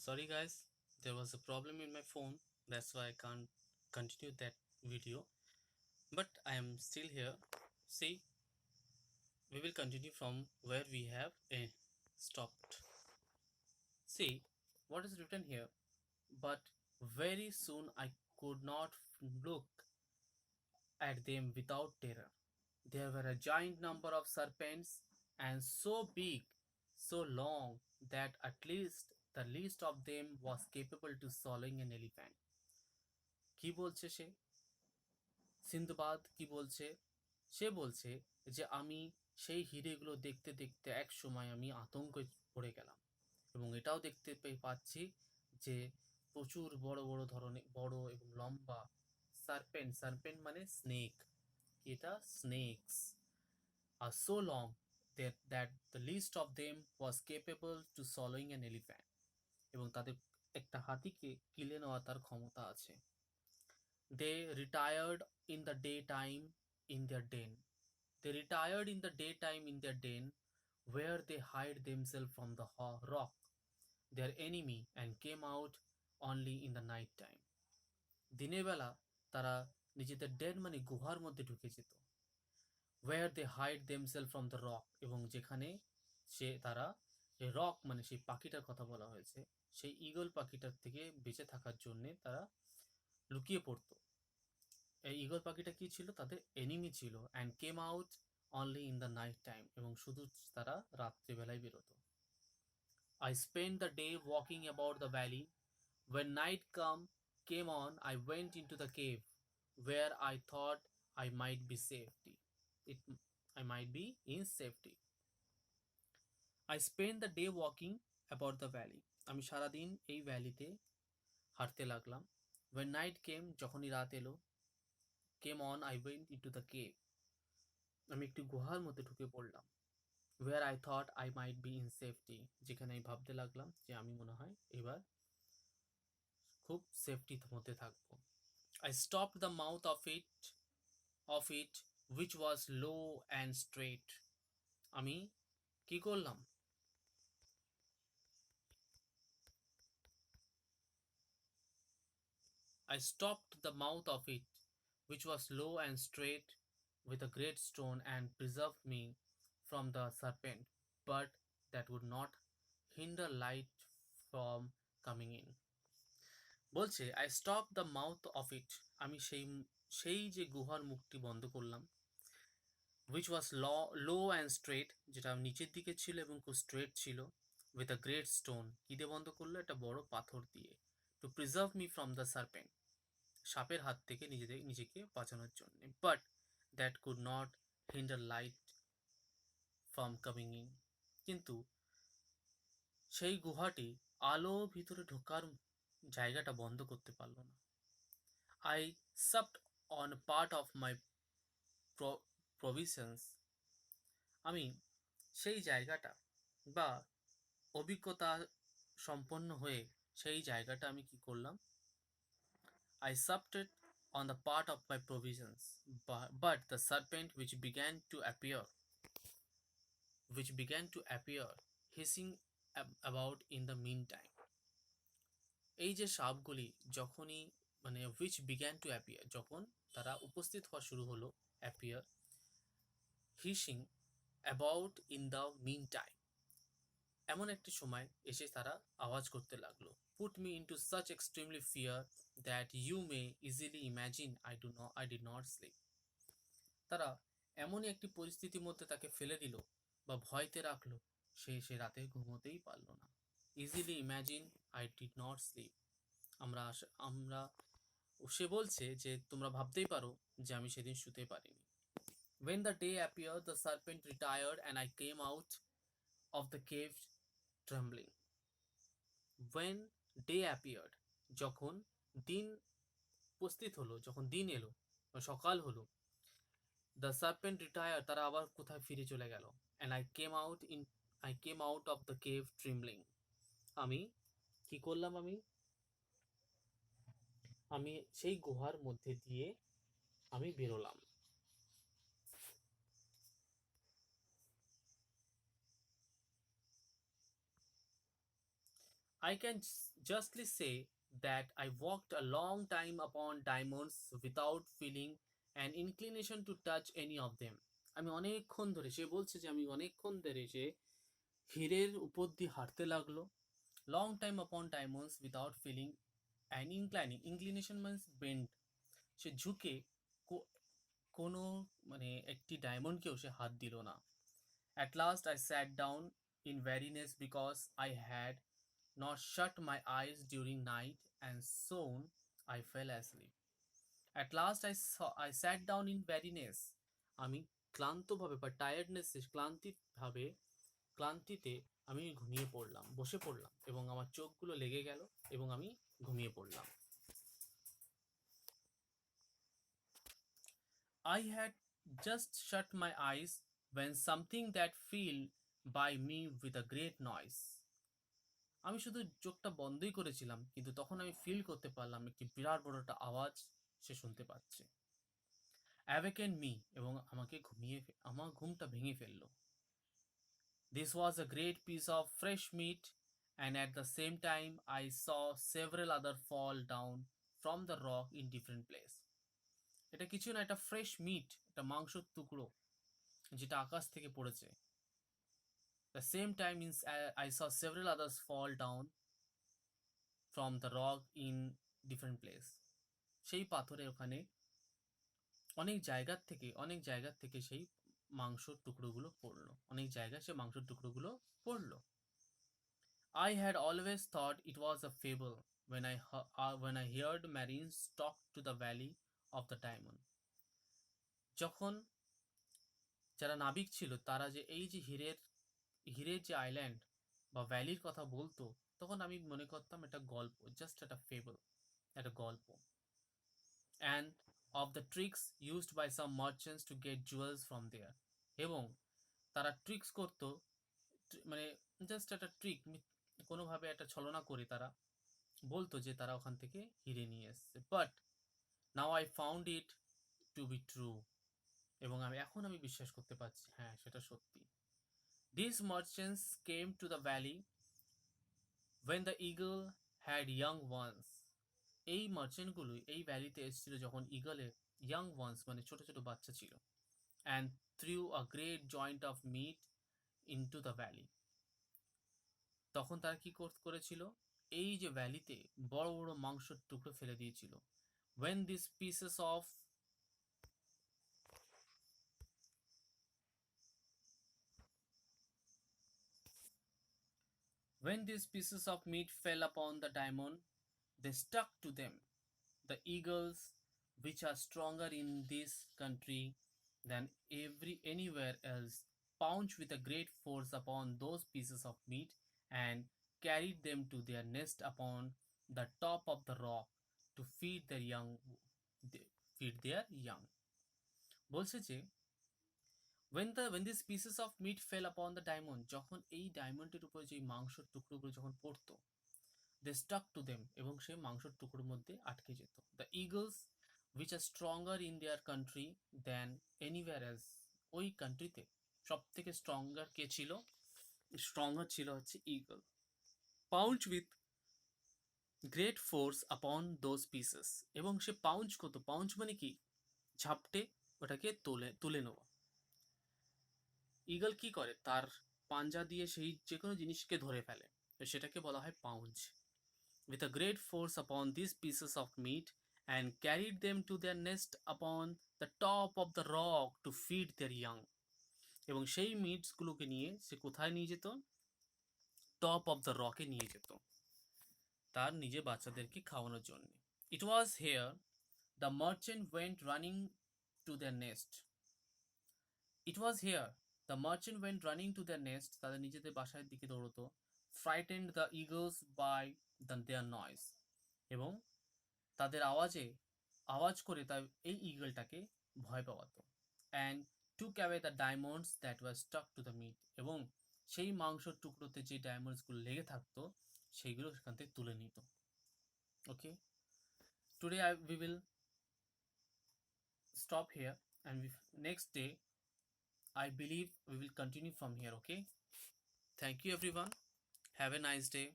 Sorry guys, there was a problem in my phone. That's why I can't continue that video. But I am still here. See, we will continue from where we have stopped. See what is written here. But very soon I could not look at them without terror. There were a giant number of serpents, and so big, so long, that at least the least of them was capable to swallowing an elephant. কি বলছে সে? Sinbad কি বলছে? সে বলছে যে আমি সেই হিরেগুলো দেখতে দেখতে এক সময় আমি আতঙ্কে পড়ে গেলাম, এবং এটাও দেখতে পাচ্ছি যে প্রচুর বড় বড় ধরনের বড় এবং লম্বা সার্পেন্ট, সার্পেন্ট মানে স্নেক, এটা snake's are so long that the least of them was capable to swallowing an elephant, এবং তাদের একটা হাতিকে গিলে নেওয়া তার ক্ষমতা আছে। They retired in the daytime in their den. They retired in the daytime in their den, where they hide themselves from the rock, their enemy, and came out only in the night time. দিনের বেলা তারা নিজেদের ডেন মানে গুহার মধ্যে ঢুকে যেত, where they hide themselves from the rock, এবং যেখানে তারা রক মানে সেই পাখিটার কথা বলা হয়েছে, সেই ঈগল পাখিটার থেকে বেঁচে থাকার জন্যে তারা লুকিয়ে পড়তো। এই ঈগল পাখিটা কি ছিল? তাদের এনিমি ছিল। And came out only in the night time, এবং শুধু তারা রাত্রিবেলায় বেরোতো। I spent the day walking about the valley. When night came on, I went into the cave, where I thought I might be safety. It, I might be in safety. I spent the day walking about the valley. আমি সারাদিন এই ভ্যালিতে হাঁটতে লাগলাম। When night came, যখনই রাত এলো, came on, I went into the cave. আমি একটি গুহার মধ্যে ঢুকে পড়লাম। where I thought I might be in safety, যেখানে আমি ভাবতে লাগলাম যে আমি মনে হয় এবার খুব সেফটির মধ্যে থাকবো। I stopped the mouth of it which was low and straight. আমি কি করলাম? I stopped the mouth of it which was low and straight with a great stone, and preserved me from the serpent, but that would not hinder light from coming in. বলছে I stop the mouth of it, আমি সেই যে গুহার মুখটি বন্ধ করলাম, which was low and straight, যেটা নিচের দিকে ছিল এবং খুব স্ট্রেট ছিল, উইথ আ গ্রেট স্টোন, কী দিয়ে বন্ধ করলো? একটা বড় পাথর দিয়ে। Two preserve me from the serpent, সাপের হাত থেকে নিজেকে বাঁচানোর জন্য। But that could not hinder light from coming in, কিন্তু সেই গুহাটি আলো ভিতরে ঢোকার জায়গাটা বন্ধ করতে পারলো না। I supped on part of my provisions. আমি সেই জায়গাটা বা অভিজ্ঞতা সম্পন্ন হয়ে সেই জায়গাটা আমি কি করলাম? I supped on the part of my provisions, but the serpent which began to appear, hissing about in the meantime. এই যে সাপগুলি যখনই মানে which began to appear, যখন তারা উপস্থিত হওয়া শুরু হলো, appear, hissing about in the meantime, এমন একটি সময় এসে তারা আওয়াজ করতে লাগলো, put me into such extremely fear that you may easily imagine I did not sleep. তারা এমনই একটি পরিস্থিতির মধ্যে তাকে ফেলে দিল বা ভয়তে রাখলো, সে রাতে ঘুমোতেই পারল না। Easily imagine I did not slip, আমরা সে বলছে যে তোমরা ভাবতেই পারো যে আমি সেদিন শুতে পারিনি। When the day appeared, the serpent retired, and I came out of the cave trembling. When day appeared, যখন দিন উপস্থিত হলো, যখন দিন এলো, সকাল হলো, the serpent retired, তারা আবার কোথায় ফিরে চলে গেল, and I came out of the cave trembling. আমি কি করলাম? আমি সেই গুহার মধ্যে দিয়ে আমি বেরোলাম। I can justly say that I walked a long time upon diamonds without feeling an inclination to touch any of them. আমি অনেকক্ষণ ধরে, সে বলছে যে আমি অনেকক্ষণ ধরে সে হীরের উপর দিয়ে হাঁটতে লাগলো, long time upon diamonds without feeling an inclination means bend, সে ঝুঁকে কোনো মানে একটি ডায়মন্ডকেও সে হাত দিল না। At last I sat down in weariness because I had not shut my eyes during night, and soon I fell asleep. At last I sat down in weariness. আমি ক্লান্তভাবে বা টায়ার্ডনেসে ক্লান্তিতে আমি ঘুমিয়ে পড়লাম, বসে পড়লাম এবং আমার চোখগুলো লেগে গেল এবং আমি ঘুমিয়ে পড়লাম। I had just shut my eyes when something that filled by me with a great noise. আমি শুধু চোখটা বন্ধই করেছিলাম, কিন্তু তখন আমি ফিল করতে পারলাম একটি বিরাট বড় একটা আওয়াজ সে শুনতে পাচ্ছে। অ্যাওয়েকেন মি, এবং আমার ঘুমটা ভেঙে ফেললো। This was a great piece of fresh meat, and at the same time I saw several other fall down from the rock in different place. এটা কিছু না, এটা ফ্রেশ মিট, এটা মাংসের টুকরো যেটা আকাশ থেকে পড়েছে। The same time I saw several others fall down from the rock in different place. সেই পাথরে ওখানে অনেক জায়গার থেকে সেই মাংসের টুকরোগুলো পড়লো, অনেক জায়গায় সে মাংসের টুকরোগুলো পড়লো। I had always thought it was a fable when I heard marines talk to the valley of the diamond. যখন যারা নাবিক ছিল তারা যে এই যে হীরের যে আইল্যান্ড বা ভ্যালির কথা বলতো, তখন আমি মনে করতাম এটা গল্প, জাস্ট একটা ফেবল, একটা গল্প। And of the tricks used by some merchants to get jewels from there, এবং তারা ট্রিক্স করতো, মানে জাস্ট একটা ট্রিক, কোনোভাবে একটা ছলনা করে তারা বলতো যে তারা ওখান থেকে হিরে নিয়ে এসছে। But now I found it to be true, এবং এখন আমি বিশ্বাস করতে পারছি, হ্যাঁ সেটা সত্যি। These merchants came to the valley when the eagle had young ones. এই মার্চেন্টগুলো এই ভ্যালিতে এসেছিল যখন ইগলের ইয়াং ওয়ান্স মানে ছোট ছোট বাচ্চা ছিল। and threw a great joint of meat into the valley. তখন তারা কি করেছিল, এই যে ভ্যালিতে বড় বড় মাংসের টুকরো ফেলে দিয়েছিল। when these pieces of meat fell upon the diamond, they stuck to them. The eagles, which are stronger in this country than anywhere else, pounced with a great force upon those pieces of meat and carried them to their nest upon the top of the rock to feed their young. বলছে যে when these pieces of meat fell upon the diamond, যখন এই ডায়মন্ডের উপরে যে মাংসের টুকরোগুলো যখন পড়তো, they stuck to them, এবং সে মাংসের টুকরোর মধ্যে আটকে যেত। The eagles, which are stronger in their country than anywhere else, ওই কান্ট্রিতে সব থেকে স্ট্রঙ্গার ছিল হচ্ছে ইগল। পাউঞ্চ উইথ গ্রেট ফোর্স আপন দোজ পিসেস, এবং সে পাউঞ্চ করতো, পাউঞ্চ মানে কি, ঝাপটে ওটাকে তুলে নেওয়া। ইগল কি করে, তার পাঞ্জা দিয়ে সেই যে কোনো জিনিসকে ধরে ফেলে, তো সেটাকে বলা হয় পাউঞ্চ। with a great force upon these pieces of meat and carried them to their nest upon the top of the rock to feed their young. এবং সেই মিটসগুলোকে নিয়ে সে কোথায় নিয়ে যেত, টপ অফ দ্য রকে নিয়ে যেত, তার নিজের বাচ্চাদেরকে খাওয়ানোর জন্য। It was here the merchant went running to their nest. It was here the merchant went running to their nest, তাদের নিজেদের বাসার দিকে দৌড়তো। frightened the eagles by their noise, এবং তাদের আওয়াজ করে তার এই ইগলটাকে ভয় পাওয়াতো। and took away the diamonds that were stuck to the meat, এবং সেই মাংসের টুকরোতে যে ডায়মন্ডসগুলো লেগে থাকতো সেইগুলো সেখান থেকে তুলে নিত। ওকে, today we will stop here, and next day I believe we will continue from here. Okay, thank you everyone, have a nice day.